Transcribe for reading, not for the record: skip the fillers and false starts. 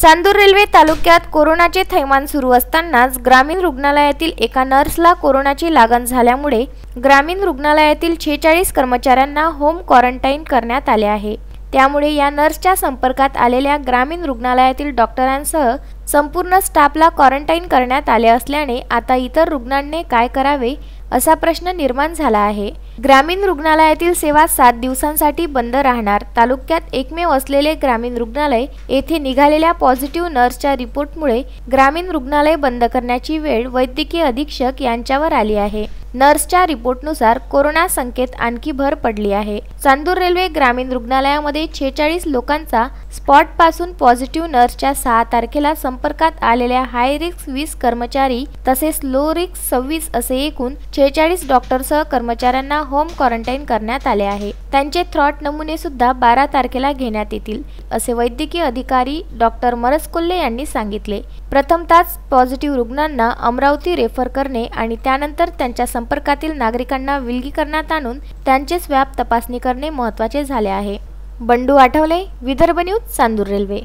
Chandur railway तालुक्यात कोरोनाचे थैमान सुरू असतानाच ग्रामीण रुग्णालयातील एका नर्सला कोरोनाची लागण झाल्यामुळे ग्रामीण रुग्णालयातील 46 कर्मचाऱ्यांना होम क्वारंटाईन करण्यात आले आहे। त्यामुळे या नर्सच्या संपर्कात आलेल्या ग्रामीण रुग्णालयातील डॉक्टरांसह संपूर्ण स्टाफला क्वारंटाईन करण्यात आले असल्याने आता इतर रुग्णांनी काय करावे असा प्रश्न निर्माण झाला आहे। ग्रामीण रुग्णालयातील सेवा 7 दिवसांसाठी बंद राहणार। तालुक्यात एकमेव असलेले ग्रामीण रुग्णालय येथे निघालेल्या पॉझिटिव्ह नर्सच्या रिपोर्टमुळे ग्रामीण रुग्णालय बंद करण्याची वेळ वैद्यकीय अधीक्षक यांच्यावर आली आहे। नर्सच्या रिपोर्टनुसार कोरोना संख्येत आणखी भर पडली आहे। चांदूर रेल्वे ग्रामीण रुग्णालयामध्ये 46 लोकांचा स्पॉट पासून पॉझिटिव्ह नर्सच्या 6 तारखेला संपर्कात आलेल्या हाय रिस्क 20 कर्मचारी तसेच लो रिस्क 26 असे एकूण 46 डॉक्टरसह कर्मचाऱ्यांना होम क्वारंटाईन करण्यात आले आहे। त्यांचे थ्रॉट नमुने सुद्धा 12 तारखेला घेण्यात येतील असे वैद्यकीय अधिकारी डॉक्टर मरस कोल्हे यांनी सांगितले। प्रथमतः पॉझिटिव्ह रुग्णांना अमरावती रेफर करणे आणि त्यानंतर त्यांच्या संपर्कातील नागरिकांना विलगीकरणात आणून त्यांचे स्वॅब तपासणी करणे महत्त्वाचे झाले आहे। Bandu Athawale, Vidarbha news, Chandur railway.